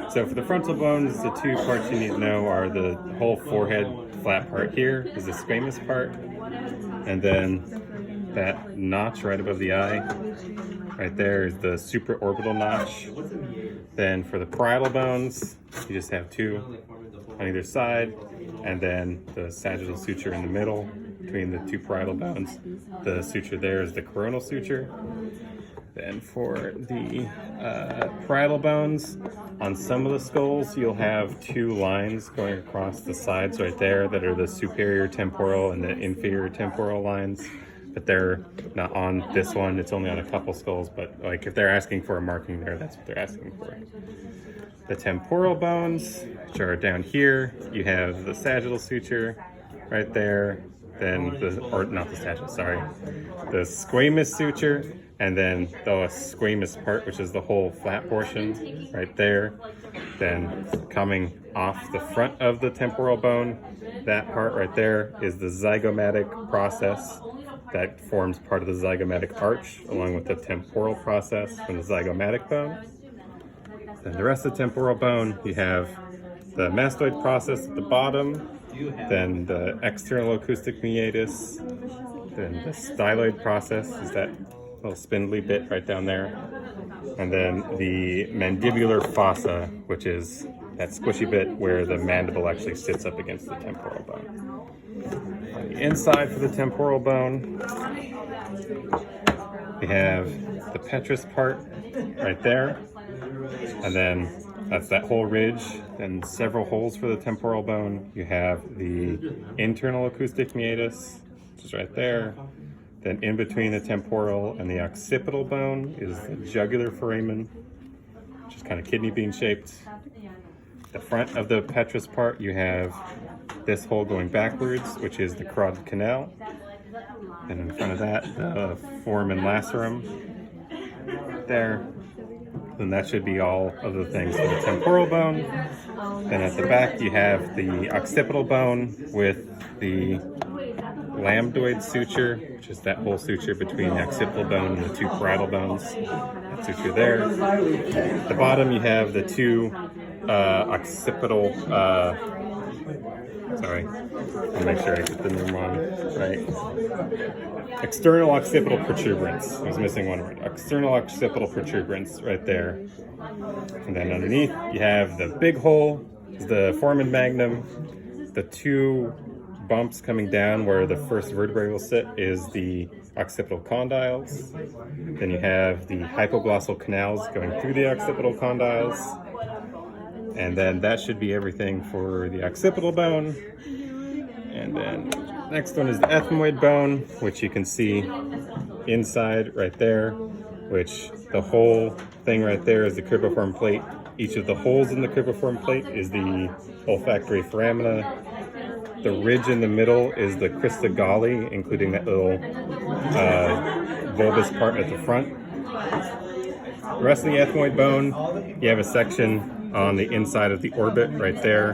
So for the frontal bones, the two parts you need to know are the whole forehead flat part here is the squamous part, and then that notch right above the eye, right there is the supraorbital notch. Then for the parietal bones, you just have two on either side, and then the sagittal suture in the middle between the two parietal bones. The suture there is the coronal suture. Then for the parietal bones, on some of the skulls, you'll have two lines going across the sides right there that are the superior temporal and the inferior temporal lines. But they're not on this one. It's only on a couple skulls, but like if they're asking for a marking there, that's what they're asking for. The temporal bones, which are down here, you have the sagittal suture right there, then or not the sagittal, sorry, the squamous suture, and then the squamous part, which is the whole flat portion right there. Then coming off the front of the temporal bone, that part right there is the zygomatic process that forms part of the zygomatic arch, along with the temporal process from the zygomatic bone. Then the rest of the temporal bone, you have the mastoid process at the bottom, then the external acoustic meatus, then the styloid process is that little spindly bit right down there, and then the mandibular fossa, which is that squishy bit where the mandible actually sits up against the temporal bone. On the inside for the temporal bone, we have the petrous part right there, and then that's that whole ridge, and several holes for the temporal bone. You have the internal acoustic meatus, which is right there. Then in between the temporal and the occipital bone is the jugular foramen, which is kind of kidney bean shaped. The front of the petrous part, you have this hole going backwards, which is the carotid canal. And in front of that, the foramen lacerum there. Then that should be all of the things for the temporal bone. Then at the back, you have the occipital bone with the lambdoid suture, which is that whole suture between the occipital bone and the two parietal bones. That suture there. At the bottom, you have the two occipital, sorry, I'll make sure I get the name on right. External occipital protuberance. I was missing one word. External occipital protuberance right there. And then underneath, you have the big hole, the foramen magnum, the two bumps coming down where the first vertebrae will sit is the occipital condyles. Then you have the hypoglossal canals going through the occipital condyles. And then that should be everything for the occipital bone. And then next one is the ethmoid bone, which you can see inside right there, which the whole thing right there is the cribriform plate. Each of the holes in the cribriform plate is the olfactory foramina. The ridge in the middle is the crista galli, including that little bulbous part at the front. The rest of the ethmoid bone, you have a section on the inside of the orbit right there.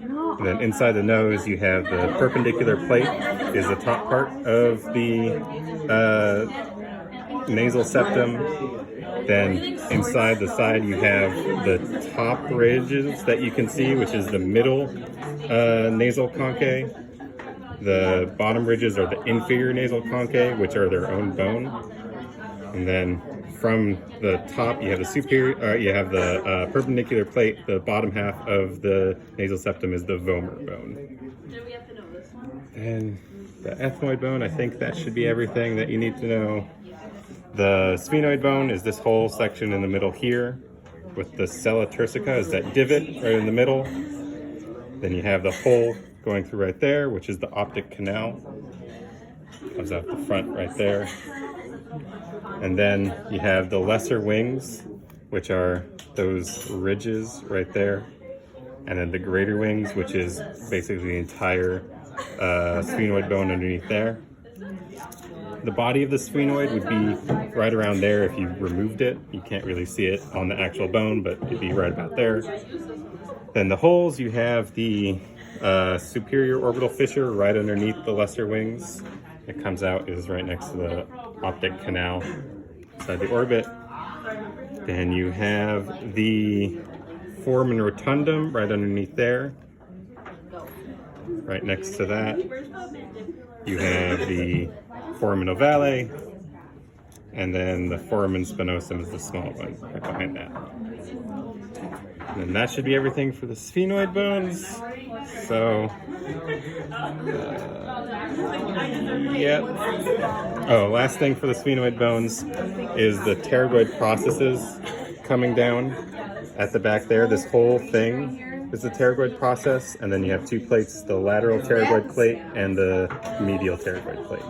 And then inside the nose, you have the perpendicular plate, is the top part of the nasal septum. Then inside the side, you have the top ridges that you can see, which is the middle nasal conchae. The bottom ridges are the inferior nasal conchae, which are their own bone. And then from the top, you have the superior, you have the perpendicular plate. The bottom half of the nasal septum is the vomer bone. And the ethmoid bone, I think that should be everything that you need to know. The sphenoid bone is this whole section in the middle here, with the sella turcica is that divot right in the middle. Then you have the hole going through right there, which is the optic canal. Comes out the front right there. And then you have the lesser wings, which are those ridges right there. And then the greater wings, which is basically the entire sphenoid bone underneath there. The body of the sphenoid would be right around there if you removed it. You can't really see it on the actual bone, but it'd be right about there. Then the holes, you have the superior orbital fissure right underneath the lesser wings. It comes out is right next to the optic canal inside the orbit. Then you have the foramen rotundum right underneath there. Right next to that, you have the foramen ovale, and then the foramen spinosum is the small one right behind that. And then that should be everything for the sphenoid bones. So, yep. Oh, last thing for the sphenoid bones is the pterygoid processes coming down at the back there. This whole thing is the pterygoid process, and then you have two plates, the lateral pterygoid plate and the medial pterygoid plate.